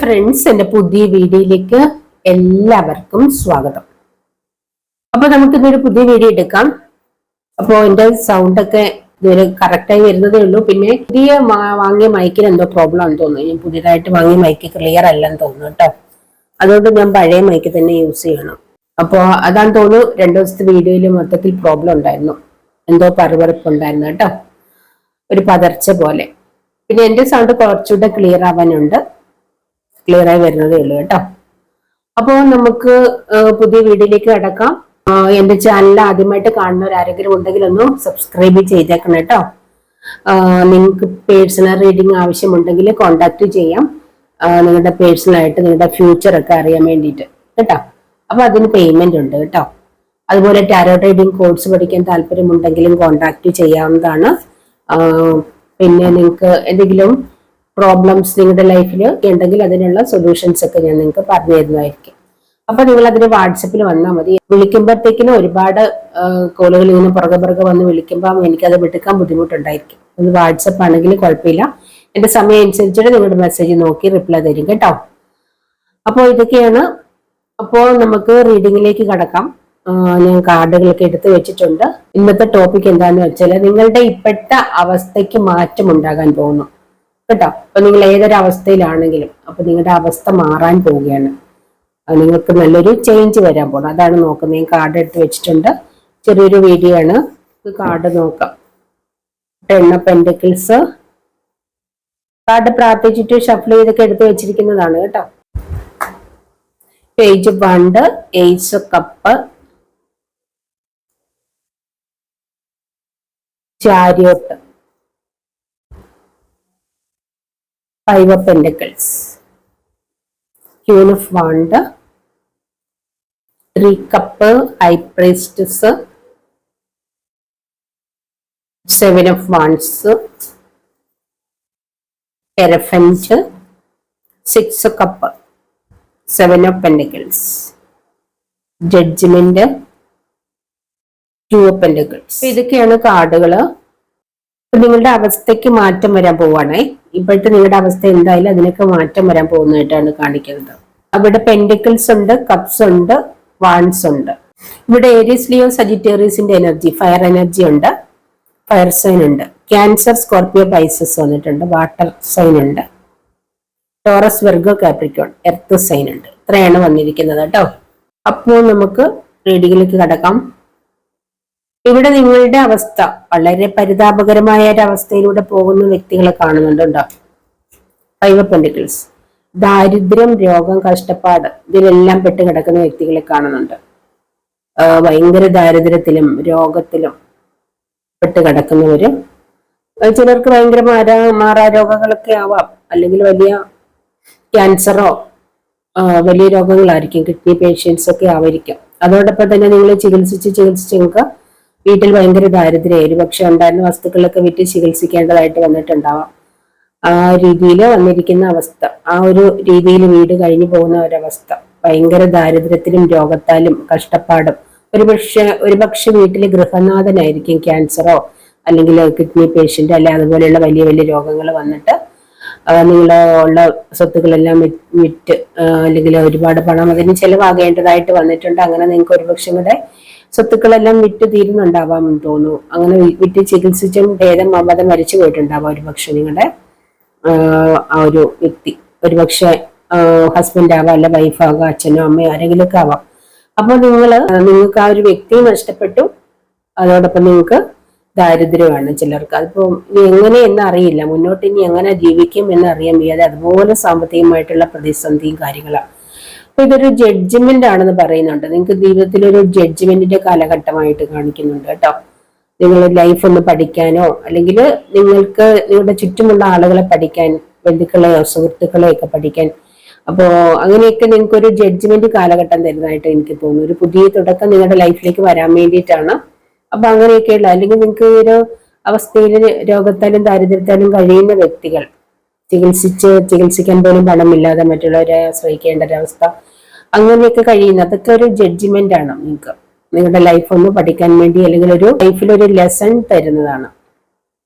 Friends, എൻ്റെ പുതിയ വീഡിയോയിലേക്ക് എല്ലാവർക്കും സ്വാഗതം. അപ്പൊ നമുക്ക് ഇന്നൊരു പുതിയ വീഡിയോ എടുക്കാം. അപ്പോൾ എൻ്റെ സൗണ്ടൊക്കെ ഇതുവരെ കറക്റ്റായി വരുന്നതേ ഉള്ളൂ. പിന്നെ പുതിയ വാങ്ങിയ മൈക്കിന് എന്തോ പ്രോബ്ലം ആണെന്ന് തോന്നുന്നു. ഞാൻ പുതിയതായിട്ട് വാങ്ങിയ മൈക്ക് ക്ലിയർ അല്ലെന്ന് തോന്നുന്നു കേട്ടോ. അതുകൊണ്ട് ഞാൻ പഴയ മൈക്ക് തന്നെ യൂസ് ചെയ്യണം. അപ്പോൾ അതാന്ന് തോന്നുന്നു 2 ദിവസത്തെ വീഡിയോയിൽ മൊത്തത്തിൽ പ്രോബ്ലം ഉണ്ടായിരുന്നു. എന്തോ പറുപറുപ്പുണ്ടായിരുന്നു കേട്ടോ, ഒരു പതർച്ച പോലെ. പിന്നെ എൻ്റെ സൗണ്ട് കുറച്ചുകൂടെ ക്ലിയർ ആവാനുണ്ട്, ക്ലിയർ ആയി വരുന്നതേ ഉള്ളൂ കേട്ടോ. അപ്പോൾ നമുക്ക് പുതിയ വീഡിയോയിലേക്ക് കടക്കാം. എന്റെ ചാനൽ ആദ്യമായിട്ട് കാണുന്നവരാരെങ്കിലും ഉണ്ടെങ്കിൽ ഒന്ന് സബ്സ്ക്രൈബ് ചെയ്തേക്കണം കേട്ടോ. നിങ്ങൾക്ക് പേഴ്സണൽ റീഡിംഗ് ആവശ്യമുണ്ടെങ്കിൽ കോണ്ടാക്ട് ചെയ്യാം. നിങ്ങളുടെ പേഴ്സണലായിട്ട് നിങ്ങളുടെ ഫ്യൂച്ചർ ഒക്കെ അറിയാൻ വേണ്ടിയിട്ട് കേട്ടോ. അപ്പൊ അതിന് പേയ്മെന്റ് ഉണ്ട് കേട്ടോ. അതുപോലെ ടാരോ റീഡിംഗ് കോഴ്സ് പഠിക്കാൻ താല്പര്യമുണ്ടെങ്കിലും കോണ്ടാക്ട് ചെയ്യാവുന്നതാണ്. പിന്നെ നിങ്ങൾക്ക് എന്തെങ്കിലും പ്രോബ്ലംസ് നിങ്ങളുടെ ലൈഫിൽ ഉണ്ടെങ്കിൽ അതിനുള്ള സൊല്യൂഷൻസ് ഒക്കെ ഞാൻ നിങ്ങൾക്ക് പറഞ്ഞു തരുന്നതായിരിക്കും. അപ്പൊ നിങ്ങൾ അതിന് വാട്സപ്പിൽ വന്നാൽ മതി. വിളിക്കുമ്പോഴത്തേക്കിനും ഒരുപാട് കോളുകൾ ഇങ്ങനെ പുറകെ വന്ന് വിളിക്കുമ്പോൾ എനിക്കത് എടുക്കാൻ ബുദ്ധിമുട്ടുണ്ടായിരിക്കും. അത് വാട്സപ്പ് ആണെങ്കിൽ കുഴപ്പമില്ല. എന്റെ സമയം അനുസരിച്ചിട്ട് നിങ്ങളുടെ മെസ്സേജ് നോക്കി റിപ്ലൈ തരും കേട്ടോ. അപ്പോൾ ഇതൊക്കെയാണ്. അപ്പോൾ നമുക്ക് റീഡിങ്ങിലേക്ക് കടക്കാം. ഞാൻ കാർഡുകളൊക്കെ എടുത്ത് വെച്ചിട്ടുണ്ട്. ഇന്നത്തെ ടോപ്പിക് എന്താന്ന് വെച്ചാൽ നിങ്ങളുടെ ഇപ്പോഴത്തെ അവസ്ഥയ്ക്ക് മാറ്റം ഉണ്ടാകാൻ പോകുന്നു കേട്ടോ. അപ്പൊ നിങ്ങൾ ഏതൊരു അവസ്ഥയിലാണെങ്കിലും അപ്പൊ നിങ്ങളുടെ അവസ്ഥ മാറാൻ പോവുകയാണ്. നിങ്ങൾക്ക് നല്ലൊരു ചേഞ്ച് വരാൻ പോകണം, അതാണ് നോക്കുന്നത്. ഞാൻ കാർഡ് എടുത്ത് വെച്ചിട്ടുണ്ട്. ചെറിയൊരു വീഡിയോ ആണ്. കാർഡ് നോക്കാം. 10 ഓഫ് പെന്റക്കിൾസ് കാർഡ് പ്രാർത്ഥിച്ചിട്ട് ഷഫിൾ ചെയ്തൊക്കെ എടുത്ത് വെച്ചിരിക്കുന്നതാണ് കേട്ടോ. Page 1 ace cup, chariot, 5 of Pentacles, Queen of Wand, 3 Cup, High Priestess, 7 of Wands, Hierophant, 6 Cup, 7 of Pentacles, Judgment, 2 of Pentacles. ഇതൊക്കെയാണ് കാർഡുകള്. നിങ്ങളുടെ അവസ്ഥയ്ക്ക് മാറ്റം വരാൻ പോവാണേ. ഇപ്പോഴത്തെ നിങ്ങളുടെ അവസ്ഥ എന്തായാലും അതിനൊക്കെ മാറ്റം വരാൻ പോകുന്നതായിട്ടാണ് കാണിക്കുന്നത്. അവിടെ പെന്റിക്കിൾസ് ഉണ്ട്, കപ്സ് ഉണ്ട്, വാൻസ് ഉണ്ട്. ഇവിടെ ഏരീസ്, ലിയോ, സജിറ്റേറിയസിന്റെ എനർജി, ഫയർ എനർജി ഉണ്ട്, ഫയർ സൈൻ ഉണ്ട്. ക്യാൻസർ, സ്കോർപ്പിയോ, പൈസസ് വന്നിട്ടുണ്ട്. വാട്ടർ സൈൻ ഉണ്ട്. Taurus, Virgo, Capricorn, earth sign ഉണ്ട്. ഇത്രയാണ് വന്നിരിക്കുന്നത് കേട്ടോ. അപ്പോൾ നമുക്ക് റീഡിങ്ങിലേക്ക് കടക്കാം. ഇവിടെ നിങ്ങളുടെ അവസ്ഥ വളരെ പരിതാപകരമായ ഒരു അവസ്ഥയിലൂടെ പോകുന്ന വ്യക്തികളെ കാണുന്നുണ്ടോ? 5 of Pentacles, ദാരിദ്ര്യം, രോഗം, കഷ്ടപ്പാട്, ഇതിലെല്ലാം പെട്ട് കിടക്കുന്ന വ്യക്തികളെ കാണുന്നുണ്ട്. ഭയങ്കര ദാരിദ്ര്യത്തിലും രോഗത്തിലും പെട്ട് കിടക്കുന്നവര്. ചിലർക്ക് ഭയങ്കര മാറാരോഗങ്ങളൊക്കെ ആവാം, അല്ലെങ്കിൽ വലിയ ക്യാൻസറോ വലിയ രോഗങ്ങളായിരിക്കും, കിഡ്നി പേഷ്യൻസ് ഒക്കെ ആയിരിക്കും. അതോടൊപ്പം തന്നെ നിങ്ങൾ ചികിത്സിച്ച് നിങ്ങൾക്ക് വീട്ടിൽ ഭയങ്കര ദാരിദ്ര്യം, ഒരുപക്ഷെ ഉണ്ടായിരുന്ന വസ്തുക്കളൊക്കെ വിറ്റ് ചികിത്സിക്കേണ്ടതായിട്ട് വന്നിട്ടുണ്ടാവാം. ആ രീതിയിൽ വന്നിരിക്കുന്ന അവസ്ഥ, ആ ഒരു രീതിയിൽ വീട് കഴിഞ്ഞു പോകുന്ന ഒരവസ്ഥ, ഭയങ്കര ദാരിദ്ര്യത്തിലും രോഗത്താലും കഷ്ടപ്പാടും. ഒരുപക്ഷെ വീട്ടിലെ ഗൃഹനാഥനായിരിക്കും ക്യാൻസറോ അല്ലെങ്കിൽ കിഡ്നി പേഷ്യന്റ് അല്ലെ അതുപോലെയുള്ള വലിയ വലിയ രോഗങ്ങൾ വന്നിട്ട് നിങ്ങളുള്ള സ്വത്തുക്കളെല്ലാം വിറ്റ് അല്ലെങ്കിൽ ഒരുപാട് പണം അതിന് ചെലവാകേണ്ടതായിട്ട് വന്നിട്ടുണ്ട്. അങ്ങനെ നിങ്ങൾക്ക് ഒരുപക്ഷെ കൂടെ സ്വത്തുക്കളെല്ലാം വിറ്റ് തീരുന്നുണ്ടാവാമെന്ന് തോന്നുന്നു. അങ്ങനെ വിറ്റ് ചികിത്സിച്ചും ഭേദം ആവാതെ മരിച്ചു പോയിട്ടുണ്ടാവാം ഒരുപക്ഷെ നിങ്ങളുടെ ആ ഒരു വ്യക്തി. ഒരുപക്ഷെ ഹസ്ബൻഡ് ആവാം, അല്ല വൈഫാകാം, അച്ഛനോ അമ്മയോ ആരെങ്കിലുമൊക്കെ ആവാം. അപ്പോൾ നിങ്ങൾക്ക് ആ ഒരു വ്യക്തിയെ നഷ്ടപ്പെട്ടു. അതോടൊപ്പം നിങ്ങൾക്ക് ദാരിദ്ര്യമാണ് ചിലർക്ക്. അതിപ്പോ ഇനി എങ്ങനെയെന്ന് അറിയില്ല, മുന്നോട്ട് ഇനി എങ്ങനെ ജീവിക്കും എന്ന് അറിയാൻ വയ്യാതെ അതുപോലെ സാമ്പത്തികമായിട്ടുള്ള പ്രതിസന്ധിയും കാര്യങ്ങളാണ്. അപ്പൊ ഇതൊരു ജഡ്ജ്മെന്റ് ആണെന്ന് പറയുന്നുണ്ട്. നിങ്ങൾക്ക് ജീവിതത്തിൽ ഒരു ജഡ്ജ്മെന്റിന്റെ കാലഘട്ടമായിട്ട് കാണിക്കുന്നുണ്ട് കേട്ടോ. നിങ്ങൾ ലൈഫ് ഒന്ന് പഠിക്കാനോ അല്ലെങ്കിൽ നിങ്ങൾക്ക് നിങ്ങളുടെ ചുറ്റുമുള്ള ആളുകളെ പഠിക്കാൻ, ബന്ധുക്കളെയോ സുഹൃത്തുക്കളെയോ ഒക്കെ പഠിക്കാൻ, അപ്പോ അങ്ങനെയൊക്കെ നിങ്ങൾക്ക് ഒരു ജഡ്ജ്മെന്റ് കാലഘട്ടം തരുന്നതായിട്ട് എനിക്ക് തോന്നുന്നു. ഒരു പുതിയ തുടക്കം നിങ്ങളുടെ ലൈഫിലേക്ക് വരാൻ വേണ്ടിയിട്ടാണ്. അപ്പൊ അങ്ങനെയൊക്കെയുള്ള അല്ലെങ്കിൽ നിങ്ങൾക്ക് ഒരു അവസ്ഥയിൽ രോഗത്താലും ദാരിദ്ര്യത്താലും കഴിയുന്ന വ്യക്തികൾ ചികിത്സിക്കാൻ പോലും പണമില്ലാതെ മറ്റുള്ളവരെ ആശ്രയിക്കേണ്ട ഒരവസ്ഥ, അങ്ങനെയൊക്കെ കഴിയുന്ന, അതൊക്കെ ഒരു ജഡ്ജ്മെന്റ് ആണ്. നിങ്ങൾക്ക് നിങ്ങളുടെ ലൈഫ് ഒന്ന് പഠിക്കാൻ വേണ്ടി അല്ലെങ്കിൽ ഒരു ലൈഫിൽ ഒരു ലെസൺ തരുന്നതാണ്.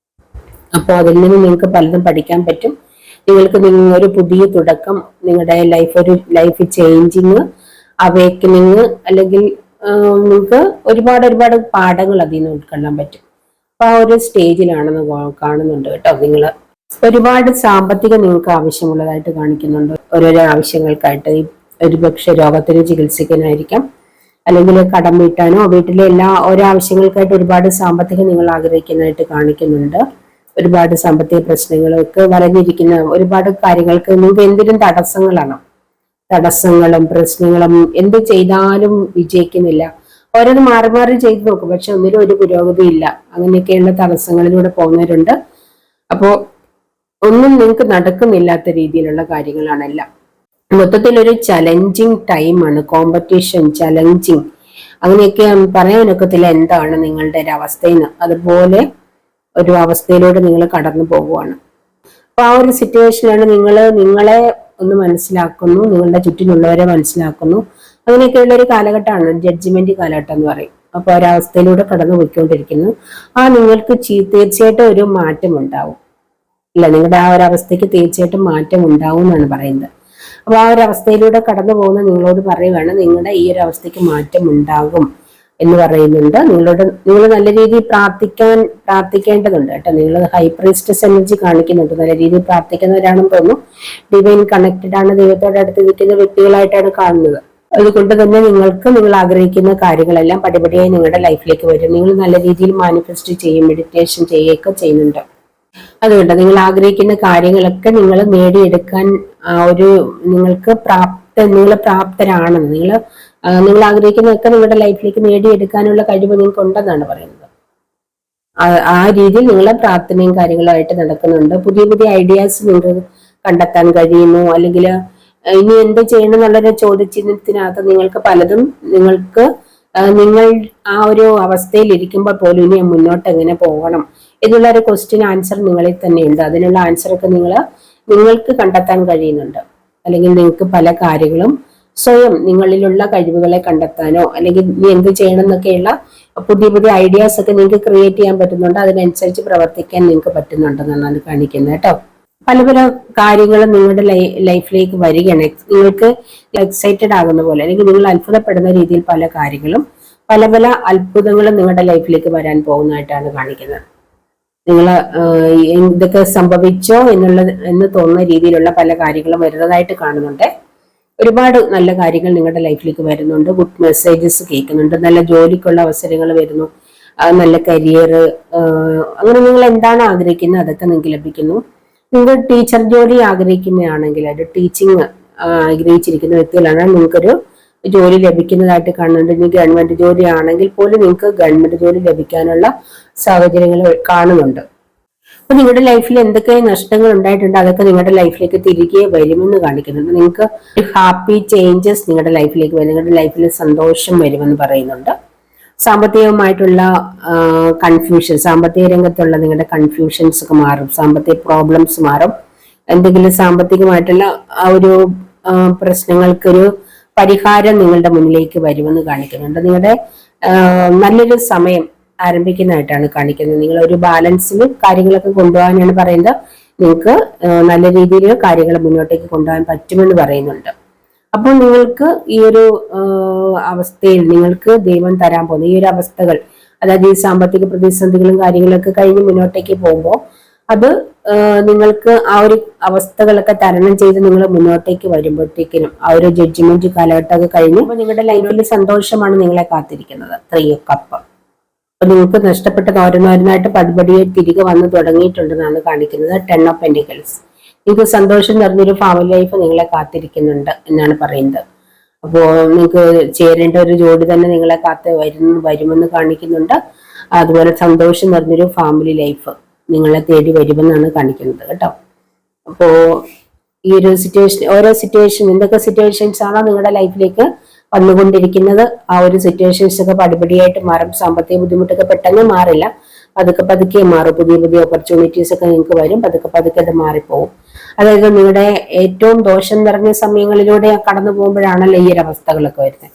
അപ്പോൾ അതിൽ നിന്ന് നിങ്ങൾക്ക് പലതും പഠിക്കാൻ പറ്റും. നിങ്ങൾക്ക് ഒരു പുതിയ തുടക്കം, നിങ്ങളുടെ ലൈഫ് ചേഞ്ചിങ്, അവേക്കനിങ്, അല്ലെങ്കിൽ നിങ്ങൾക്ക് ഒരുപാട് പാഠങ്ങൾ അതിൽ നിന്ന് ഉൾക്കൊള്ളാൻ പറ്റും. അപ്പൊ ആ ഒരു സ്റ്റേജിലാണെന്ന് കാണുന്നുണ്ട് കേട്ടോ. നിങ്ങൾ ഒരുപാട് സാമ്പത്തികം നിങ്ങൾക്ക് ആവശ്യമുള്ളതായിട്ട് കാണിക്കുന്നുണ്ട്. ഓരോരോ ആവശ്യങ്ങൾക്കായിട്ട്, ഒരുപക്ഷെ രോഗത്തിന് ചികിത്സിക്കാനായിരിക്കാം, അല്ലെങ്കിൽ കടം വീട്ടാനോ വീട്ടിലെ ഓരോ ആവശ്യങ്ങൾക്കായിട്ട് ഒരുപാട് സാമ്പത്തികം നിങ്ങൾ ആഗ്രഹിക്കുന്നതായിട്ട് കാണിക്കുന്നുണ്ട്. ഒരുപാട് സാമ്പത്തിക പ്രശ്നങ്ങളൊക്കെ വലഞ്ഞിരിക്കുന്ന ഒരുപാട് കാര്യങ്ങൾക്ക് നിങ്ങൾക്ക് എന്തിനും തടസ്സങ്ങളും പ്രശ്നങ്ങളും, എന്ത് ചെയ്താലും വിജയിക്കുന്നില്ല. ഓരോന്ന് മാറി മാറി ചെയ്തു നോക്കും, പക്ഷെ ഒന്നിലും ഒരു പുരോഗതി ഇല്ല. അങ്ങനെയൊക്കെയുള്ള തടസ്സങ്ങളിലൂടെ പോകുന്നവരുണ്ട്. അപ്പോ ഒന്നും നിങ്ങൾക്ക് നടക്കുന്നില്ലാത്ത രീതിയിലുള്ള കാര്യങ്ങളാണെല്ലാം. മൊത്തത്തിൽ ഒരു ചലഞ്ചിങ് ടൈമാണ്, കോമ്പറ്റീഷൻ, ചലഞ്ചിങ്, അങ്ങനെയൊക്കെ പറയാനൊക്കത്തില്ല എന്താണ് നിങ്ങളുടെ ഒരു അവസ്ഥയെന്ന്. അതുപോലെ ഒരു അവസ്ഥയിലൂടെ നിങ്ങൾ കടന്നു പോകുവാണ്. അപ്പൊ ആ ഒരു സിറ്റുവേഷനിലാണ് നിങ്ങളെ ഒന്ന് മനസ്സിലാക്കുന്നു, നിങ്ങളുടെ ചുറ്റിലുള്ളവരെ മനസ്സിലാക്കുന്നു. അങ്ങനെയൊക്കെയുള്ള ഒരു കാലഘട്ടമാണ് ജഡ്ജ്മെന്റ് കാലഘട്ടം എന്ന് പറയും. അപ്പൊ ഒരവസ്ഥയിലൂടെ കടന്നു പോയിക്കൊണ്ടിരിക്കുന്നു. നിങ്ങൾക്ക് തീർച്ചയായിട്ടും ഒരു മാറ്റം ഉണ്ടാവും. ഇല്ല, നിങ്ങളുടെ ആ ഒരു അവസ്ഥയ്ക്ക് തീർച്ചയായിട്ടും മാറ്റം ഉണ്ടാവും എന്നാണ് പറയുന്നത്. അപ്പൊ ആ ഒരു അവസ്ഥയിലൂടെ കടന്നു പോകുന്ന നിങ്ങളോട് പറയുകയാണ്, നിങ്ങളുടെ ഈ ഒരു അവസ്ഥയ്ക്ക് മാറ്റം ഉണ്ടാകും എന്ന് പറയുന്നുണ്ട്. നിങ്ങൾ നല്ല രീതിയിൽ പ്രാർത്ഥിക്കേണ്ടതുണ്ട് കേട്ടോ. നിങ്ങൾ ഹൈ പ്രീസ്റ്റസ് എനർജി കാണിക്കുന്നുണ്ട്, നല്ല രീതിയിൽ പ്രാർത്ഥിക്കുന്നവരാണെന്ന് തോന്നുന്നു. ഡിവൈൻ കണക്റ്റഡ് ആണ്, ദൈവത്തോട് അടുത്ത് നിൽക്കുന്ന വ്യക്തികളായിട്ടാണ് കാണുന്നത്. അതുകൊണ്ട് തന്നെ നിങ്ങൾ ആഗ്രഹിക്കുന്ന കാര്യങ്ങളെല്ലാം പടിപടിയായി നിങ്ങളുടെ ലൈഫിലേക്ക് വരും. നിങ്ങൾ നല്ല രീതിയിൽ മാനിഫെസ്റ്റ് ചെയ്യും, മെഡിറ്റേഷൻ ചെയ്യുകയൊക്കെ ചെയ്യുന്നുണ്ട്. അതുകൊണ്ട് നിങ്ങൾ ആഗ്രഹിക്കുന്ന കാര്യങ്ങളൊക്കെ നിങ്ങൾ നേടിയെടുക്കാൻ നിങ്ങൾ പ്രാപ്തരാണെന്ന്, നിങ്ങൾ ആഗ്രഹിക്കുന്നതൊക്കെ നിങ്ങളുടെ ലൈഫിലേക്ക് നേടിയെടുക്കാനുള്ള കഴിവ് നിങ്ങൾക്ക് ഉണ്ടെന്നാണ് പറയുന്നത്. ആ രീതിയിൽ നിങ്ങളെ പ്രാർത്ഥനയും കാര്യങ്ങളുമായിട്ട് നടക്കുന്നുണ്ട്. പുതിയ പുതിയ ഐഡിയാസ് നിങ്ങൾക്ക് കണ്ടെത്താൻ കഴിയുന്നു. അല്ലെങ്കിൽ ഇനി എന്ത് ചെയ്യണം എന്നുള്ളൊരു ചോദ്യചിഹ്നത്തിനകത്ത് നിങ്ങൾക്ക് പലതും നിങ്ങൾ ആ ഒരു അവസ്ഥയിൽ ഇരിക്കുമ്പോൾ പോലും ഇനി മുന്നോട്ട് എങ്ങനെ പോകണം എന്നുള്ള ഒരു ക്വസ്റ്റ്യൻ ആൻസർ നിങ്ങളിൽ തന്നെയുണ്ട്. അതിനുള്ള ആൻസറൊക്കെ നിങ്ങൾക്ക് കണ്ടെത്താൻ കഴിയുന്നുണ്ട്. അല്ലെങ്കിൽ നിങ്ങൾക്ക് പല കാര്യങ്ങളും സ്വയം നിങ്ങളിലുള്ള കഴിവുകളെ കണ്ടെത്താനോ, അല്ലെങ്കിൽ ഇനി എന്ത് ചെയ്യണം എന്നൊക്കെയുള്ള പുതിയ പുതിയ ഐഡിയാസ് ഒക്കെ നിങ്ങൾക്ക് ക്രിയേറ്റ് ചെയ്യാൻ പറ്റുന്നുണ്ട്. അതിനനുസരിച്ച് പ്രവർത്തിക്കാൻ നിങ്ങൾക്ക് പറ്റുന്നുണ്ടെന്നാണ് കാണിക്കുന്നത് കേട്ടോ. പല പല കാര്യങ്ങളും നിങ്ങളുടെ ലൈഫിലേക്ക് വരികയാണ്. നിങ്ങൾക്ക് എക്സൈറ്റഡ് ആകുന്ന പോലെ, അല്ലെങ്കിൽ നിങ്ങൾ അത്ഭുതപ്പെടുന്ന രീതിയിൽ പല കാര്യങ്ങളും, പല പല അത്ഭുതങ്ങളും നിങ്ങളുടെ ലൈഫിലേക്ക് വരാൻ പോകുന്നതായിട്ടാണ് കാണിക്കുന്നത്. നിങ്ങൾ ഇതൊക്കെ സംഭവിച്ചോ എന്ന് തോന്നുന്ന രീതിയിലുള്ള പല കാര്യങ്ങളും വരുന്നതായിട്ട് കാണുന്നുണ്ട്. ഒരുപാട് നല്ല കാര്യങ്ങൾ നിങ്ങളുടെ ലൈഫിലേക്ക് വരുന്നുണ്ട്. ഗുഡ് മെസ്സേജസ് കേൾക്കുന്നുണ്ട്. നല്ല ജോലിക്കുള്ള അവസരങ്ങൾ വരുന്നു. നല്ല കരിയർ, അങ്ങനെ നിങ്ങൾ എന്താണ് ആഗ്രഹിക്കുന്നത് അതൊക്കെ നിങ്ങൾക്ക് ലഭിക്കുന്നു. നിങ്ങൾ ടീച്ചർ ജോലി ആഗ്രഹിക്കുന്നതാണെങ്കിൽ, ഒരു ടീച്ചിങ് ആഗ്രഹിച്ചിരിക്കുന്ന വ്യക്തികളാണ്, നിങ്ങൾക്കൊരു ജോലി ലഭിക്കുന്നതായിട്ട് കാണുന്നുണ്ട്. ഇനി ഗവൺമെന്റ് ജോലി ആണെങ്കിൽ പോലും നിങ്ങൾക്ക് ഗവൺമെന്റ് ജോലി ലഭിക്കാനുള്ള സാഹചര്യങ്ങൾ കാണുന്നുണ്ട്. അപ്പൊ നിങ്ങളുടെ ലൈഫിൽ എന്തൊക്കെ നഷ്ടങ്ങൾ ഉണ്ടായിട്ടുണ്ട് അതൊക്കെ നിങ്ങളുടെ ലൈഫിലേക്ക് തിരികെ വരുമെന്ന് കാണിക്കുന്നുണ്ട്. നിങ്ങൾക്ക് ഹാപ്പി ചേഞ്ചസ് നിങ്ങളുടെ ലൈഫിലേക്ക് വരും. നിങ്ങളുടെ ലൈഫിൽ സന്തോഷം വരുമെന്ന് പറയുന്നുണ്ട്. സാമ്പത്തികമായിട്ടുള്ള കൺഫ്യൂഷൻ, സാമ്പത്തിക രംഗത്തുള്ള നിങ്ങളുടെ കൺഫ്യൂഷൻസ് ഒക്കെ മാറും. സാമ്പത്തിക പ്രോബ്ലംസ് മാറും. എന്തെങ്കിലും സാമ്പത്തികമായിട്ടുള്ള ആ ഒരു പ്രശ്നങ്ങൾക്കൊരു പരിഹാരം നിങ്ങളുടെ മുന്നിലേക്ക് വരുമെന്ന് കാണിക്കുന്നുണ്ട്. നിങ്ങളുടെ നല്ലൊരു സമയം ആരംഭിക്കുന്നതായിട്ടാണ് കാണിക്കുന്നത്. നിങ്ങൾ ഒരു ബാലൻസിൽ കാര്യങ്ങളൊക്കെ കൊണ്ടുപോകാനാണ് പറയുന്നത്. നിങ്ങൾക്ക് നല്ല രീതിയിൽ കാര്യങ്ങൾ മുന്നോട്ടേക്ക് കൊണ്ടുപോകാൻ പറ്റുമെന്ന് പറയുന്നുണ്ട്. അപ്പോൾ നിങ്ങൾക്ക് ഈ ഒരു അവസ്ഥയിൽ നിങ്ങൾക്ക് ദൈവം തരാൻ പോകുന്ന ഈ ഒരു അവസ്ഥകൾ, അതായത് ഈ സാമ്പത്തിക പ്രതിസന്ധികളും കാര്യങ്ങളൊക്കെ കഴിഞ്ഞ് മുന്നോട്ടേക്ക് പോകുമ്പോൾ അത് നിങ്ങൾക്ക് ആ ഒരു അവസ്ഥകളൊക്കെ തരണം ചെയ്ത് നിങ്ങൾ മുന്നോട്ടേക്ക് വരുമ്പോഴത്തേക്കിനും ആ ഒരു ജഡ്ജ്മെന്റ് കാലഘട്ടമൊക്കെ കഴിഞ്ഞ് നിങ്ങളുടെ ലൈഫിൽ സന്തോഷമാണ് നിങ്ങളെ കാത്തിരിക്കുന്നത്. 3 കപ്പ്. അപ്പൊ നിങ്ങൾക്ക് നഷ്ടപ്പെട്ടത് ഓരോന്നോരോന്നായിട്ട് പടിപടിയെ തിരികെ വന്ന് തുടങ്ങിയിട്ടുണ്ടെന്നാണ് കാണിക്കുന്നത്. 10 ഓഫ് പെന്റിക്കിൾസ്. നിങ്ങൾക്ക് സന്തോഷം നിറഞ്ഞൊരു ഫാമിലി ലൈഫ് നിങ്ങളെ കാത്തിരിക്കുന്നുണ്ട് എന്നാണ് പറയുന്നത്. അപ്പോൾ നിങ്ങൾക്ക് ചേരേണ്ട ഒരു ജോഡി തന്നെ നിങ്ങളെ വരുമെന്ന് കാണിക്കുന്നുണ്ട്. അതുപോലെ സന്തോഷം നിറഞ്ഞൊരു ഫാമിലി ലൈഫ് നിങ്ങളെ തേടി വരുമെന്നാണ് കാണിക്കുന്നത് കേട്ടോ. അപ്പോ ഈ ഒരു ഓരോ സിറ്റുവേഷൻ, എന്തൊക്കെ സിറ്റുവേഷൻസ് ആണോ നിങ്ങളുടെ ലൈഫിലേക്ക് വന്നുകൊണ്ടിരിക്കുന്നത്, ആ ഒരു സിറ്റുവേഷൻസ് ഒക്കെ പടിപടിയായിട്ട് മാറും. സാമ്പത്തിക ബുദ്ധിമുട്ടൊക്കെ പെട്ടെന്ന് മാറില്ല, പതുക്കെ മാറും. പുതിയ പുതിയ ഓപ്പർച്യൂണിറ്റീസ് ഒക്കെ നിങ്ങൾക്ക് വരും. പതുക്കെ അത് മാറിപ്പോവും. അതായത് നിങ്ങളുടെ ഏറ്റവും ദോഷം നിറഞ്ഞ സമയങ്ങളിലൂടെ കടന്നു പോകുമ്പോഴാണല്ലോ ഈ ഒരു അവസ്ഥകളൊക്കെ വരുന്നത്.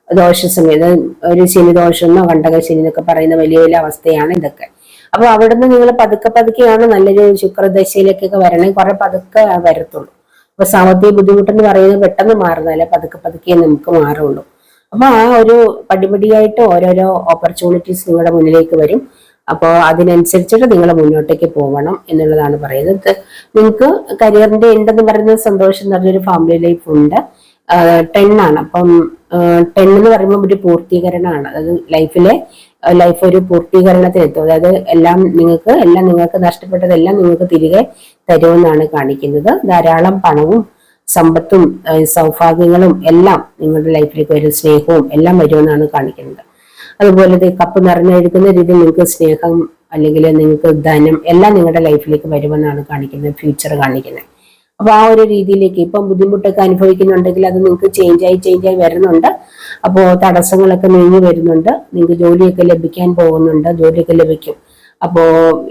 ദോഷ സമയം, ഒരു ശനി ദോഷം എന്നോ കണ്ടക ശനി എന്നൊക്കെ പറയുന്ന വലിയ വലിയ അവസ്ഥയാണ് ഇതൊക്കെ. അപ്പൊ അവിടുന്ന് നിങ്ങൾ പതുക്കെ പതുക്കെയാണ് നല്ലൊരു ശുക്രദശയിലേക്കൊക്കെ വരണേ, കുറെ പതുക്കെ വരത്തുള്ളൂ. അപ്പൊ സാമ്പത്തിക ബുദ്ധിമുട്ടെന്ന് പറയുന്നത് പെട്ടെന്ന് മാറുന്നതല്ല, പതുക്കെ പതുക്കെ നമുക്ക് മാറുള്ളൂ. അപ്പൊ ആ ഒരു പടിപടിയായിട്ട് ഓരോരോ ഓപ്പർച്യൂണിറ്റീസ് നിങ്ങളുടെ മുന്നിലേക്ക് വരും. അപ്പോൾ അതിനനുസരിച്ചിട്ട് നിങ്ങൾ മുന്നോട്ടേക്ക് പോകണം എന്നുള്ളതാണ് പറയുന്നത്. നിങ്ങൾക്ക് കരിയറിന്റെ ഉണ്ടെന്ന് പറയുന്നത് സന്തോഷം നിറഞ്ഞൊരു ഫാമിലി ലൈഫ് ഉണ്ട്. 10 ആണ്. അപ്പം 10 എന്ന് പറയുമ്പോൾ ഒരു പൂർത്തീകരണമാണ്. അതായത് ലൈഫ് ഒരു പൂർത്തീകരണത്തിലെത്തും. അതായത് എല്ലാം നിങ്ങൾക്ക് നഷ്ടപ്പെട്ടതെല്ലാം നിങ്ങൾക്ക് തിരികെ തരുമെന്നാണ് കാണിക്കുന്നത്. ധാരാളം പണവും സമ്പത്തും സൗഭാഗ്യങ്ങളും എല്ലാം നിങ്ങളുടെ ലൈഫിലേക്ക് വരും, സ്നേഹവും എല്ലാം വരുമെന്നാണ് കാണിക്കുന്നത്. അതുപോലെ കപ്പ് നിറഞ്ഞൊഴുകുന്ന രീതിയിൽ നിങ്ങൾക്ക് സ്നേഹം അല്ലെങ്കിൽ നിങ്ങൾക്ക് ധനം എല്ലാം നിങ്ങളുടെ ലൈഫിലേക്ക് വരുമെന്നാണ് കാണിക്കുന്നത്, ഫ്യൂച്ചർ കാണിക്കുന്നത്. അപ്പൊ ആ ഒരു രീതിയിലേക്ക് ഇപ്പം ബുദ്ധിമുട്ടൊക്കെ അനുഭവിക്കുന്നുണ്ടെങ്കിൽ അത് നിങ്ങൾക്ക് ചേഞ്ചായി വരുന്നുണ്ട്. അപ്പോൾ തടസ്സങ്ങളൊക്കെ നീങ്ങി വരുന്നുണ്ട്. നിങ്ങൾക്ക് ജോലിയൊക്കെ ലഭിക്കാൻ പോകുന്നുണ്ട്, ജോലിയൊക്കെ ലഭിക്കും. അപ്പോ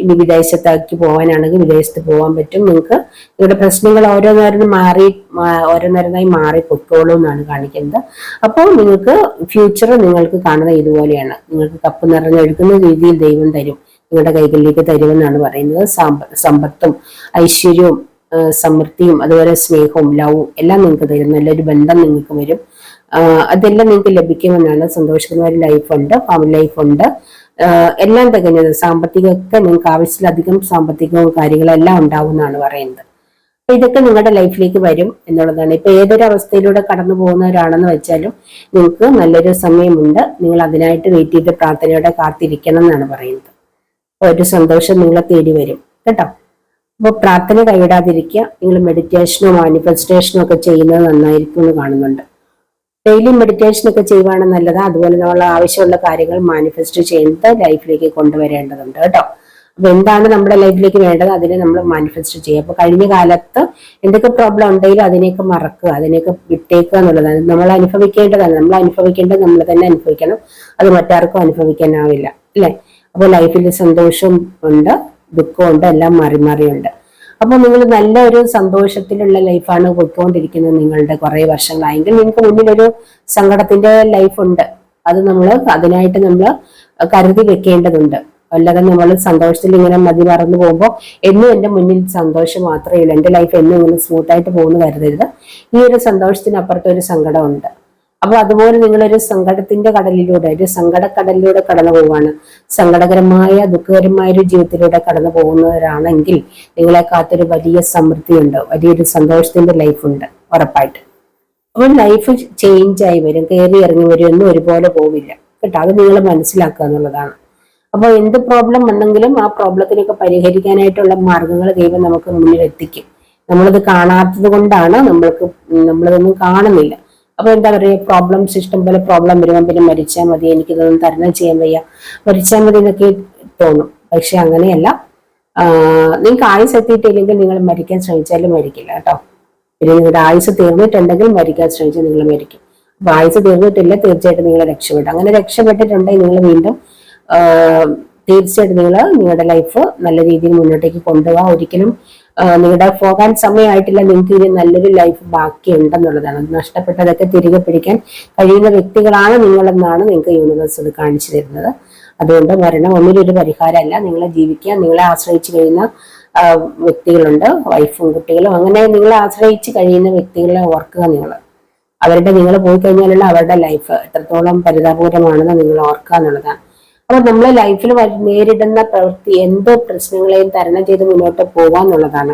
ഇനി വിദേശത്തേക്ക് പോകാനാണെങ്കിൽ വിദേശത്ത് പോകാൻ പറ്റും. നിങ്ങൾക്ക് നിങ്ങളുടെ പ്രശ്നങ്ങൾ ഓരോന്നേരമായി മാറി പൊക്കോളൂ എന്നാണ് കാണിക്കുന്നത്. അപ്പോൾ നിങ്ങൾക്ക് ഫ്യൂച്ചർ നിങ്ങൾക്ക് കാണുന്നത് ഇതുപോലെയാണ്. നിങ്ങൾക്ക് കപ്പ് നിറഞ്ഞൊഴുക്കുന്ന രീതിയിൽ ദൈവം തരും, നിങ്ങളുടെ കൈകളിലേക്ക് തരുമെന്നാണ് പറയുന്നത്. സമ്പത്തും ഐശ്വര്യവും സമൃദ്ധിയും അതുപോലെ സ്നേഹവും ലവും എല്ലാം നിങ്ങൾക്ക് തരും. നല്ലൊരു ബന്ധം നിങ്ങൾക്ക് വരും. അതെല്ലാം നിങ്ങൾക്ക് ലഭിക്കുമെന്നാണ്. സന്തോഷകരമായ ലൈഫുണ്ട്, ഫാമിലി ലൈഫുണ്ട്, എല്ലാം തികഞ്ഞത്. സാമ്പത്തികമൊക്കെ നിങ്ങൾക്ക് ആവശ്യത്തിലധികം സാമ്പത്തികവും കാര്യങ്ങളെല്ലാം ഉണ്ടാവും എന്നാണ് പറയുന്നത്. അപ്പൊ ഇതൊക്കെ നിങ്ങളുടെ ലൈഫിലേക്ക് വരും എന്നുള്ളതാണ്. ഇപ്പൊ ഏതൊരു അവസ്ഥയിലൂടെ കടന്നു പോകുന്നവരാണെന്ന് വെച്ചാലും നിങ്ങൾക്ക് നല്ലൊരു സമയമുണ്ട്. നിങ്ങൾ അതിനായിട്ട് വെയിറ്റ് ചെയ്ത് പ്രാർത്ഥനയോടെ കാത്തിരിക്കണം എന്നാണ് പറയുന്നത്. ഒരു സന്തോഷം നിങ്ങളെ തേടി വരും കേട്ടോ. അപ്പോൾ പ്രാർത്ഥന കൈവിടാതിരിക്കുക. നിങ്ങൾ മെഡിറ്റേഷനോ മാനിഫെസ്റ്റേഷനോ ഒക്കെ ചെയ്യുന്നത് നന്നായിരിക്കും എന്ന് കാണുന്നുണ്ട്. ഡെയിലി മെഡിറ്റേഷൻ ഒക്കെ ചെയ്യുവാണ് നല്ലത്. അതുപോലെ നമ്മൾ ആവശ്യമുള്ള കാര്യങ്ങൾ മാനിഫെസ്റ്റ് ചെയ്യുന്നത് ലൈഫിലേക്ക് കൊണ്ടുവരേണ്ടതുണ്ട് കേട്ടോ. അപ്പൊ എന്താണ് നമ്മുടെ ലൈഫിലേക്ക് വേണ്ടത് അതിനെ നമ്മൾ മാനിഫെസ്റ്റ് ചെയ്യുക. അപ്പൊ കഴിഞ്ഞ കാലത്ത് എന്തൊക്കെ പ്രോബ്ലം ഉണ്ടെങ്കിലും അതിനെയൊക്കെ മറക്കുക, അതിനെയൊക്കെ വിട്ടേക്കുക എന്നുള്ളതാണ്. നമ്മൾ അനുഭവിക്കേണ്ടതാണ്. നമ്മൾ അനുഭവിക്കേണ്ടത് നമ്മൾ തന്നെ അനുഭവിക്കണം. അത് മറ്റാർക്കും അനുഭവിക്കാനാവില്ല അല്ലെ. അപ്പൊ ലൈഫിൽ സന്തോഷം ഉണ്ട്, ദുഃഖമുണ്ട്, എല്ലാം മാറിയുണ്ട്. അപ്പൊ നിങ്ങൾ നല്ല ഒരു സന്തോഷത്തിലുള്ള ലൈഫാണ് പോയിക്കൊണ്ടിരിക്കുന്നത് നിങ്ങളുടെ കുറെ വർഷങ്ങളായെങ്കിൽ നിങ്ങൾക്ക് മുന്നിലൊരു സങ്കടത്തിന്റെ ലൈഫുണ്ട്. അത് അതിനായിട്ട് നമ്മൾ കരുതി വെക്കേണ്ടതുണ്ട്. അല്ലാതെ നമ്മൾ സന്തോഷത്തിൽ ഇങ്ങനെ മതി മറന്നു പോകുമ്പോൾ എന്നും എന്റെ മുന്നിൽ സന്തോഷം മാത്രമേ ഉള്ളൂ, എന്റെ ലൈഫ് എന്നും ഇങ്ങനെ സ്മൂത്തായിട്ട് പോകുന്നു കരുതരുത്. ഈ ഒരു സന്തോഷത്തിനപ്പുറത്ത് ഒരു സങ്കടമുണ്ട്. അപ്പൊ അതുപോലെ നിങ്ങളൊരു സങ്കടത്തിന്റെ കടലിലൂടെ, ഒരു സങ്കടക്കടലിലൂടെ കടന്നു പോവാണ്. സങ്കടകരമായ ദുഃഖകരമായ ഒരു ജീവിതത്തിലൂടെ കടന്നു പോകുന്നവരാണെങ്കിൽ നിങ്ങളെ കാത്തൊരു വലിയ സമൃദ്ധിയുണ്ട്, വലിയൊരു സന്തോഷത്തിന്റെ ലൈഫുണ്ട് ഉറപ്പായിട്ട്. അപ്പൊ ലൈഫ് ചേഞ്ച് ആയി വരും, കയറി ഇറങ്ങി വരും, ഒന്നും ഒരുപോലെ പോവില്ല കേട്ടോ. അത് നിങ്ങൾ മനസ്സിലാക്കുക എന്നുള്ളതാണ്. അപ്പൊ എന്ത് പ്രോബ്ലം വന്നെങ്കിലും ആ പ്രോബ്ലത്തിനൊക്കെ പരിഹരിക്കാനായിട്ടുള്ള മാർഗങ്ങൾ ദൈവം നമുക്ക് മുന്നിൽ എത്തിക്കും. നമ്മളത് കാണാത്തത് കൊണ്ടാണ് നമ്മളതൊന്നും കാണുന്നില്ല. അപ്പൊ എന്താ പറയുക, പ്രോബ്ലംസ് ഇഷ്ടം പോലെ പ്രോബ്ലം വരുമ്പോൾ പിന്നെ മരിച്ചാൽ മതി, എനിക്കിതൊന്നും തരണം ചെയ്യാൻ വയ്യ, മരിച്ചാൽ മതി എന്നൊക്കെ തോന്നും. പക്ഷെ അങ്ങനെയല്ല. നിങ്ങൾക്ക് ആയുസ് എത്തിയിട്ടില്ലെങ്കിൽ നിങ്ങൾ മരിക്കാൻ ശ്രമിച്ചാലും മരിക്കില്ല കേട്ടോ. പിന്നെ നിങ്ങളുടെ ആയുസ് തീർന്നിട്ടുണ്ടെങ്കിൽ മരിക്കാൻ ശ്രമിച്ചാൽ നിങ്ങൾ മരിക്കും. അപ്പൊ ആയുസ് തീർന്നിട്ടില്ല, തീർച്ചയായിട്ടും നിങ്ങൾ രക്ഷപ്പെടും. അങ്ങനെ രക്ഷപ്പെട്ടിട്ടുണ്ടെങ്കിൽ നിങ്ങൾ വീണ്ടും തീർച്ചയായിട്ടും നിങ്ങളുടെ ലൈഫ് നല്ല രീതിയിൽ മുന്നോട്ടേക്ക് കൊണ്ടുപോകാം. ഒരിക്കലും നിങ്ങളുടെ പോകാൻ സമയമായിട്ടില്ല, നിങ്ങൾക്ക് ഇനി നല്ലൊരു ലൈഫ് ബാക്കിയുണ്ടെന്നുള്ളതാണ്. നഷ്ടപ്പെട്ടതൊക്കെ തിരികെ പിടിക്കാൻ കഴിയുന്ന വ്യക്തികളാണ് നിങ്ങളെന്നാണ് നിങ്ങൾക്ക് യൂണിവേഴ്സ് അത് കാണിച്ചു തരുന്നത്. അതുകൊണ്ട് മരണം ഒന്നിലൊരു പരിഹാരമല്ല. നിങ്ങളെ ജീവിക്കാൻ നിങ്ങളെ ആശ്രയിച്ച് കഴിയുന്ന വ്യക്തികളുണ്ട്, വൈഫും കുട്ടികളും, അങ്ങനെ നിങ്ങളെ ആശ്രയിച്ച് കഴിയുന്ന വ്യക്തികളെ ഓർക്കുക. നിങ്ങൾ പോയി കഴിഞ്ഞാലുള്ള അവരുടെ ലൈഫ് എത്രത്തോളം പരിതാപകരമാണെന്ന് നിങ്ങൾ ഓർക്കുക എന്നുള്ളതാണ്. അപ്പൊ നമ്മളെ ലൈഫിൽ നേരിടുന്ന പ്രവൃത്തി എന്ത് പ്രശ്നങ്ങളെയും തരണം ചെയ്ത് മുന്നോട്ട് പോകാന്നുള്ളതാണ്.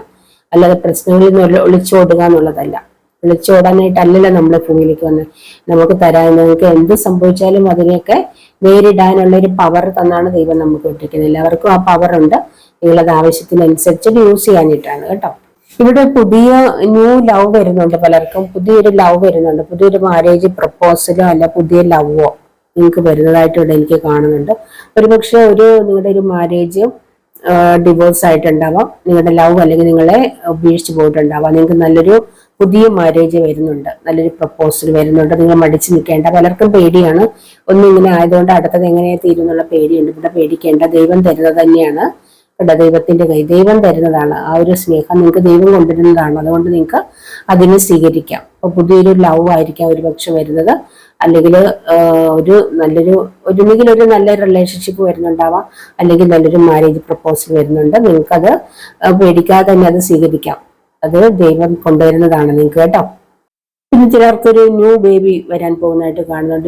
അല്ലാതെ പ്രശ്നങ്ങളിൽ നിന്ന് ഒളിച്ചോടുക എന്നുള്ളതല്ല. ഒളിച്ചോടാനായിട്ടല്ലല്ലോ നമ്മളെ ഭൂമിയിലേക്ക് വന്ന് നമുക്ക് നിങ്ങൾക്ക് എന്ത് സംഭവിച്ചാലും അതിനെയൊക്കെ നേരിടാനുള്ള ഒരു പവർ തന്നാണ് ദൈവം നമുക്ക് ഇട്ടിരിക്കുന്നത്. എല്ലാവർക്കും ആ പവർ ഉണ്ട്. നിങ്ങളത് ആവശ്യത്തിനനുസരിച്ച് യൂസ് ചെയ്യാനായിട്ടാണ് കേട്ടോ. ഇവിടെ പുതിയ ന്യൂ ലവ് വരുന്നുണ്ട്. പലർക്കും പുതിയൊരു ലവ് വരുന്നുണ്ട്. പുതിയൊരു മാരേജ് പ്രപ്പോസലോ അല്ല പുതിയ ലവോ നിങ്ങൾക്ക് വരുന്നതായിട്ട് ഇവിടെ എനിക്ക് കാണുന്നുണ്ട്. ഒരുപക്ഷെ നിങ്ങളുടെ ഒരു മാരേജ് ഡിവോഴ്സ് ആയിട്ടുണ്ടാവാം, നിങ്ങളുടെ ലവ് അല്ലെങ്കിൽ നിങ്ങളെ ഉപേക്ഷിച്ച് പോയിട്ടുണ്ടാവാം. നിങ്ങൾക്ക് നല്ലൊരു പുതിയ മാരേജ് വരുന്നുണ്ട്, നല്ലൊരു പ്രപ്പോസൽ വരുന്നുണ്ട്. നിങ്ങൾ മടിച്ചു നിൽക്കേണ്ട. പലർക്കും പേടിയാണ്. ഒന്നും ഇങ്ങനെ ആയതുകൊണ്ട് അടുത്തത് എങ്ങനെ തീരുന്നുള്ള പേടിയുണ്ട്. ഇവിടെ പേടിക്കേണ്ട, ദൈവം തരുന്നത് തന്നെയാണ് കേട്ടോ. ദൈവത്തിന്റെ ദൈവം തരുന്നതാണ്. ആ ഒരു സ്നേഹം നിങ്ങൾക്ക് ദൈവം കൊണ്ടുവരുന്നതാണ്. അതുകൊണ്ട് നിങ്ങൾക്ക് അതിനെ സ്വീകരിക്കാം. അപ്പൊ പുതിയൊരു ലവ് ആയിരിക്കാം ഒരുപക്ഷെ വരുന്നത്, അല്ലെങ്കിൽ ഒന്നുകിൽ ഒരു നല്ല റിലേഷൻഷിപ്പ് വരുന്നുണ്ടാവാം, അല്ലെങ്കിൽ നല്ലൊരു മാരേജ് പ്രപ്പോസൽ വരുന്നുണ്ട്. നിങ്ങൾക്കത് പേടിക്കാതെ തന്നെ അത് സ്വീകരിക്കാം. അത് ദൈവം കൊണ്ടുവരുന്നതാണ് നിങ്ങൾക്ക് കേട്ടോ. പിന്നെ ചിലർക്കൊരു ന്യൂ ബേബി വരാൻ പോകുന്നതായിട്ട് കാണുന്നുണ്ട്.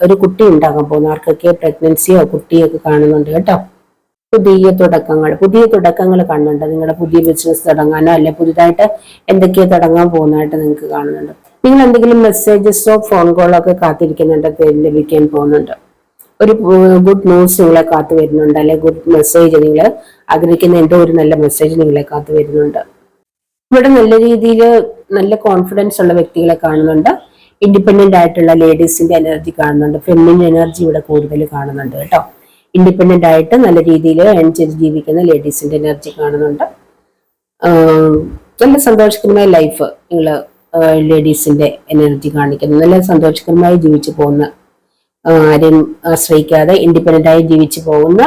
ഒരു കുട്ടി ഉണ്ടാകാൻ പോകുന്ന ആർക്കൊക്കെ പ്രഗ്നൻസിയോ കുട്ടിയൊക്കെ കാണുന്നുണ്ട് കേട്ടോ. പുതിയ തുടക്കങ്ങൾ കാണുന്നുണ്ട്. നിങ്ങളുടെ പുതിയ ബിസിനസ് തുടങ്ങാനോ അല്ലെ പുതിയതായിട്ട് എന്തൊക്കെയോ തുടങ്ങാൻ പോകുന്നതായിട്ട് നിങ്ങൾക്ക് കാണുന്നുണ്ട്. നിങ്ങൾ എന്തെങ്കിലും മെസ്സേജസോ ഫോൺ കോളോ ഒക്കെ കാത്തിരിക്കുന്നുണ്ട്, ലഭിക്കാൻ പോകുന്നുണ്ട്. ഒരു ഗുഡ് ന്യൂസ് നിങ്ങളെ കാത്തു വരുന്നുണ്ട്, അല്ലെ ഗുഡ് മെസ്സേജ് നിങ്ങൾ ആഗ്രഹിക്കുന്ന എന്തോ ഒരു നല്ല മെസ്സേജ് നിങ്ങളെ കാത്തു വരുന്നുണ്ട്. ഇവിടെ നല്ല രീതിയിൽ നല്ല കോൺഫിഡൻസ് ഉള്ള വ്യക്തികളെ കാണുന്നുണ്ട്. ഇൻഡിപെൻഡന്റ് ആയിട്ടുള്ള ലേഡീസിന്റെ എനർജി കാണുന്നുണ്ട്. ഫെമിനിൻ എനർജി ഇവിടെ കൂടുതൽ കാണുന്നുണ്ട് കേട്ടോ. ഇൻഡിപെൻഡന്റ് ആയിട്ട് നല്ല രീതിയിൽ ഏൺ ചെയ്ത് ജീവിക്കുന്ന ലേഡീസിന്റെ എനർജി കാണുന്നുണ്ട്. നല്ല സന്തോഷകരമായ ലൈഫ് നിങ്ങൾ ലേഡീസിന്റെ എനർജി കാണിക്കുന്നു. നല്ല സന്തോഷകരമായി ജീവിച്ചു പോകുന്ന, ആരെയും ആശ്രയിക്കാതെ ഇൻഡിപെൻഡന്റ് ആയി ജീവിച്ചു പോകുന്ന,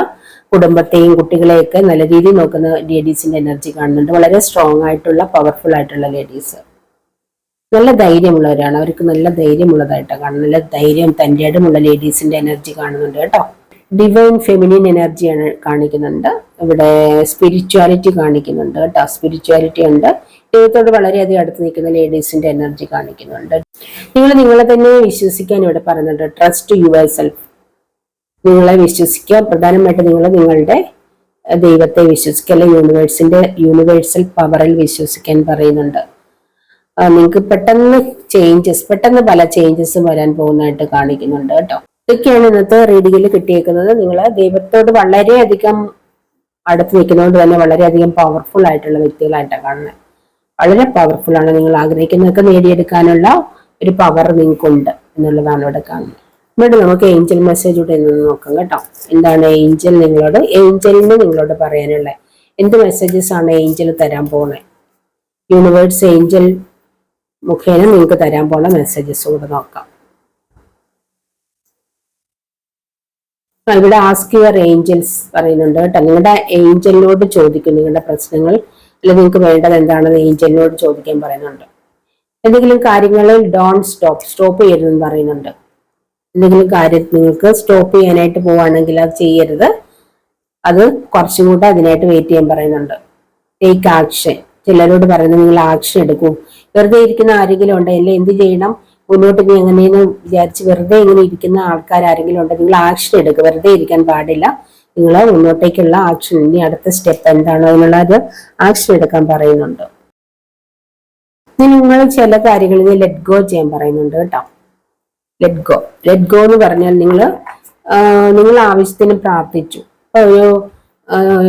കുടുംബത്തെയും കുട്ടികളെയൊക്കെ നല്ല രീതിയിൽ നോക്കുന്ന ലേഡീസിന്റെ എനർജി കാണുന്നുണ്ട്. വളരെ സ്ട്രോങ് ആയിട്ടുള്ള പവർഫുൾ ആയിട്ടുള്ള ലേഡീസ്, നല്ല ധൈര്യമുള്ളവരാണ്. അവർക്ക് നല്ല ധൈര്യമുള്ളതായിട്ടാണ് കാണുന്നത്. നല്ല ധൈര്യം തൻ്റെ ഇടമുള്ള ലേഡീസിന്റെ എനർജി കാണുന്നുണ്ട് കേട്ടോ. ഡിവൈൻ ഫെമിനിൻ എനർജിയാണ് കാണിക്കുന്നുണ്ട്. ഇവിടെ സ്പിരിച്വാലിറ്റി കാണിക്കുന്നുണ്ട് കേട്ടോ. സ്പിരിച്വാലിറ്റി ഉണ്ട്. ദൈവത്തോട് വളരെയധികം അടുത്ത് നിൽക്കുന്ന ലേഡീസിന്റെ എനർജി കാണിക്കുന്നുണ്ട്. നിങ്ങൾ നിങ്ങളെ തന്നെ വിശ്വസിക്കാൻ ഇവിടെ പറയുന്നുണ്ട്. Trust your self. നിങ്ങളെ വിശ്വസിക്കുക. പ്രധാനമായിട്ട് നിങ്ങൾ നിങ്ങളുടെ ദൈവത്തെ വിശ്വസിക്കുക, അല്ലെ യൂണിവേഴ്സൽ പവറിൽ വിശ്വസിക്കാൻ പറയുന്നുണ്ട്. നിങ്ങൾക്ക് പെട്ടെന്ന് പല ചേഞ്ചസും വരാൻ പോകുന്നതായിട്ട് കാണിക്കുന്നുണ്ട് കേട്ടോ. ഇതൊക്കെയാണ് ഇന്നത്തെ റീഡിങ്ങിൽ കിട്ടിയേക്കുന്നത്. നിങ്ങൾ ദൈവത്തോട് വളരെയധികം അടുത്ത് നിൽക്കുന്നതുകൊണ്ട് തന്നെ വളരെയധികം പവർഫുൾ ആയിട്ടുള്ള വ്യക്തികളായിട്ടാണ് കാണുന്നത്. വളരെ പവർഫുൾ ആണ്. നിങ്ങൾ ആഗ്രഹിക്കുന്നതൊക്കെ നേടിയെടുക്കാനുള്ള ഒരു പവർ നിങ്ങൾക്കുണ്ട് എന്നുള്ളതാണ് ഇവിടെ കാണുന്നത്. ഇവിടെ നമുക്ക് ഏഞ്ചൽ മെസ്സേജ് കൂടെ നോക്കാം കേട്ടോ. എന്താണ് ഏഞ്ചലിന് നിങ്ങളോട് പറയാനുള്ള എന്ത് മെസ്സേജസ് ആണ് ഏഞ്ചൽ തരാൻ പോണേ? യൂണിവേഴ്സ് ഏഞ്ചൽ മുഖേന നിങ്ങൾക്ക് തരാൻ പോണ മെസ്സേജസ് കൂടെ നോക്കാം. ഇവിടെ ആസ്ക് യുവർ ഏഞ്ചൽസ് പറയുന്നുണ്ട് കേട്ടോ. നിങ്ങളുടെ ഏഞ്ചലിനോട് ചോദിക്കും നിങ്ങളുടെ പ്രശ്നങ്ങൾ, അല്ലെങ്കിൽ നിങ്ങൾക്ക് വേണ്ടത് എന്താണെന്ന് ഏഞ്ചലിനോട് ചോദിക്കാൻ പറയുന്നുണ്ട്. എന്തെങ്കിലും കാര്യങ്ങളിൽ സ്റ്റോപ്പ് ചെയ്യരുതെന്ന് പറയുന്നുണ്ട്. എന്തെങ്കിലും കാര്യം നിങ്ങൾക്ക് സ്റ്റോപ്പ് ചെയ്യാനായിട്ട് പോവുകയാണെങ്കിൽ അത് ചെയ്യരുത്. അത് കുറച്ചും കൂടെ അതിനായിട്ട് വെയിറ്റ് ചെയ്യാൻ പറയുന്നുണ്ട്. Take action. ചിലരോട് പറയുന്നത് നിങ്ങൾ ആക്ഷൻ എടുക്കൂ. വെറുതെ ഇരിക്കുന്ന ആരെങ്കിലും ഉണ്ടെങ്കിൽ എന്ത് ചെയ്യണം, മുന്നോട്ട് ഇനി എങ്ങനെയെന്ന് വിചാരിച്ച് വെറുതെ ഇങ്ങനെ ഇരിക്കുന്ന ആൾക്കാർ ആരെങ്കിലും ഉണ്ടെങ്കിൽ നിങ്ങൾ ആക്ഷൻ എടുക്കുക. വെറുതെ ഇരിക്കാൻ പാടില്ല. നിങ്ങൾ മുന്നോട്ടേക്കുള്ള ആക്ഷൻ, ഇനി അടുത്ത സ്റ്റെപ്പ് എന്താണോ അതിനുള്ള ഒരു ആക്ഷൻ എടുക്കാൻ പറയുന്നുണ്ട്. നിങ്ങൾ ചില കാര്യങ്ങളിൽ ലെറ്റ് ഗോ ചെയ്യാൻ പറയുന്നുണ്ട് കേട്ടോ. ലെറ്റ് ഗോ എന്ന് പറഞ്ഞാൽ നിങ്ങൾ ആവശ്യത്തിന് പ്രാർത്ഥിച്ചു.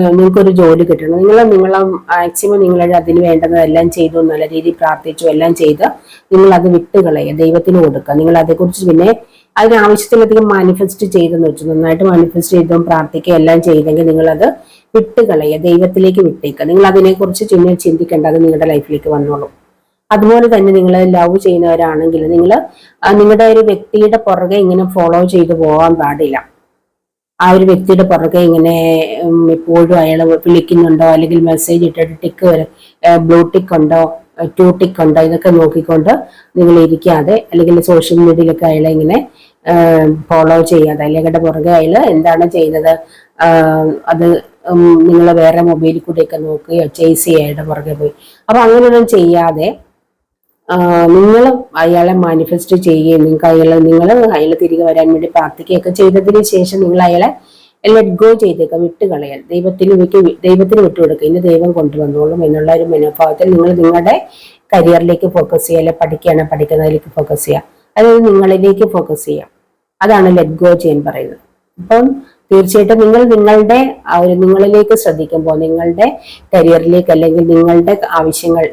നിങ്ങൾക്കൊരു ജോലി കിട്ടണം, നിങ്ങളെ മാക്സിമം അതിന് വേണ്ടതെല്ലാം ചെയ്തു, നല്ല രീതിയിൽ പ്രാർത്ഥിച്ചു, എല്ലാം ചെയ്ത് നിങ്ങൾ അത് വിട്ടുകളയുക, ദൈവത്തിന് കൊടുക്കുക. നിങ്ങൾ അതേക്കുറിച്ച് പിന്നെ അതിനാവശ്യത്തിലധികം മാനിഫെസ്റ്റ് ചെയ്തെന്ന് വെച്ചു, നന്നായിട്ട് മാനിഫെസ്റ്റ് ചെയ്തും പ്രാർത്ഥിക്കുക എല്ലാം ചെയ്തെങ്കിൽ നിങ്ങളത് വിട്ടുകളയുക, ദൈവത്തിലേക്ക് വിട്ടേക്കുക. നിങ്ങൾ അതിനെക്കുറിച്ച് പിന്നെ ചിന്തിക്കേണ്ട, അത് നിങ്ങളുടെ ലൈഫിലേക്ക് വന്നോളൂ. അതുപോലെ തന്നെ നിങ്ങൾ ലവ് ചെയ്യുന്നവരാണെങ്കിൽ നിങ്ങളുടെ ഒരു വ്യക്തിയുടെ പുറകെ ഇങ്ങനെ ഫോളോ ചെയ്തു പോകാൻ പാടില്ല. ആ ഒരു വ്യക്തിയുടെ പുറകെ ഇങ്ങനെ എപ്പോഴും അയാൾ വിളിക്കുന്നുണ്ടോ, അല്ലെങ്കിൽ മെസ്സേജ് ഇട്ടിട്ട് ബ്ലൂ ടിക്ക് ഉണ്ടോ, ടു ടിക്ക് ഉണ്ടോ, ഇതൊക്കെ നോക്കിക്കൊണ്ട് നിങ്ങൾ ഇരിക്കാതെ, അല്ലെങ്കിൽ സോഷ്യൽ മീഡിയയിലൊക്കെ അയാളെ ഇങ്ങനെ ഫോളോ ചെയ്യാതെ, അല്ലെങ്കിൽ പുറകെ അയാൾ എന്താണ് ചെയ്യുന്നത് അത് നിങ്ങൾ വേറെ മൊബൈലിൽ കൂടെയൊക്കെ നോക്കുകയോ ചേസ് ചെയ്യാതെ പുറകെ പോയി. അപ്പൊ അങ്ങനെയൊന്നും ചെയ്യാതെ നിങ്ങൾ അയാളെ മാനിഫെസ്റ്റ് ചെയ്യുകയും നിങ്ങൾ അയാൾ തിരികെ വരാൻ വേണ്ടി പ്രാർത്ഥിക്കുകയൊക്കെ ചെയ്തതിന് ശേഷം നിങ്ങൾ അയാളെ ലെറ്റ് ഗോ ചെയ്തേക്കുക, വിട്ടുകളയാൻ, ദൈവത്തിന് വിട്ടുകൊടുക്കുക. ഇനി ദൈവം കൊണ്ടുവന്നോളും എന്നുള്ള ഒരു മനോഭാവത്തിൽ നിങ്ങൾ നിങ്ങളുടെ കരിയറിലേക്ക് ഫോക്കസ് ചെയ്യുക, അല്ലെ പഠിക്കുന്നതിലേക്ക് ഫോക്കസ് ചെയ്യുക, അതായത് നിങ്ങളിലേക്ക് ഫോക്കസ് ചെയ്യുക. അതാണ് ലെറ്റ് ഗോ ചെയ്യാൻ പറയുന്നത്. അപ്പം തീർച്ചയായിട്ടും നിങ്ങളിലേക്ക് ശ്രദ്ധിക്കുമ്പോൾ നിങ്ങളുടെ കരിയറിലേക്ക്, അല്ലെങ്കിൽ നിങ്ങളുടെ ആവശ്യങ്ങൾ,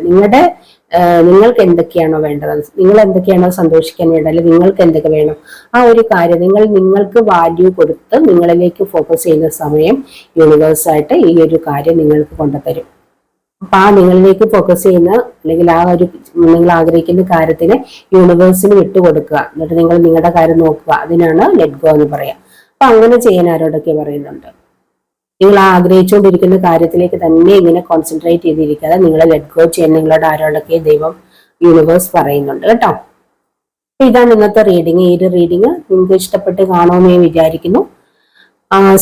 നിങ്ങൾക്ക് എന്തൊക്കെയാണോ വേണ്ടത്, നിങ്ങൾ എന്തൊക്കെയാണോ സന്തോഷിക്കാൻ വേണ്ടത്, അല്ലെങ്കിൽ നിങ്ങൾക്ക് എന്തൊക്കെ വേണം, ആ ഒരു കാര്യം നിങ്ങൾക്ക് വാല്യൂ കൊടുത്ത് നിങ്ങളിലേക്ക് ഫോക്കസ് ചെയ്യുന്ന സമയം യൂണിവേഴ്സായിട്ട് ഈ ഒരു കാര്യം നിങ്ങൾക്ക് കൊണ്ടുതരും. അപ്പൊ ആ നിങ്ങളിലേക്ക് ഫോക്കസ് ചെയ്യുന്ന, അല്ലെങ്കിൽ നിങ്ങൾ ആഗ്രഹിക്കുന്ന കാര്യത്തിന് യൂണിവേഴ്സിന് വിട്ടുകൊടുക്കുക, എന്നിട്ട് നിങ്ങൾ നിങ്ങളുടെ കാര്യം നോക്കുക. അതിനാണ് ലെറ്റ് ഗോ എന്ന് പറയാം. അപ്പൊ അങ്ങനെ ചെയ്യാൻ ആരോടൊക്കെ പറയുന്നുണ്ട്. നിങ്ങൾ ആഗ്രഹിച്ചുകൊണ്ടിരിക്കുന്ന കാര്യത്തിലേക്ക് തന്നെ ഇങ്ങനെ കോൺസെൻട്രേറ്റ് ചെയ്തിരിക്കാതെ നിങ്ങൾ ലെറ്റ് ഗോ ചെയ്യാൻ നിങ്ങളോട് ആരോടൊക്കെ ദൈവം യൂണിവേഴ്സ് പറയുന്നുണ്ട് കേട്ടോ. ഇതാണ് ഇന്നത്തെ റീഡിങ്. ഈ ഒരു റീഡിങ് നിങ്ങൾക്ക് ഇഷ്ടപ്പെട്ട് കാണുമെന്ന് ഞാൻ വിചാരിക്കുന്നു.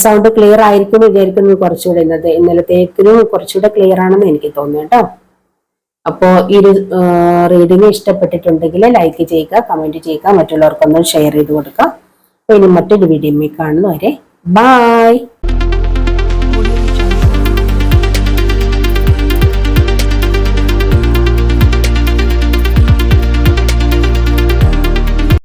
സൗണ്ട് ക്ലിയർ ആയിരിക്കും വിചാരിക്കുന്നു. കുറച്ചുകൂടെ ഇന്നലത്തേക്കിനും കുറച്ചുകൂടെ ക്ലിയർ ആണെന്ന് എനിക്ക് തോന്നുന്നു കേട്ടോ. അപ്പോ ഈ ഒരു റീഡിങ് ഇഷ്ടപ്പെട്ടിട്ടുണ്ടെങ്കിൽ ലൈക്ക് ചെയ്യുക, കമന്റ് ചെയ്യുക, മറ്റുള്ളവർക്കൊന്നും ഷെയർ ചെയ്ത് കൊടുക്കുക. ഇനി മറ്റൊരു വീഡിയോയിൽ കാണുന്നവരെ ബൈ.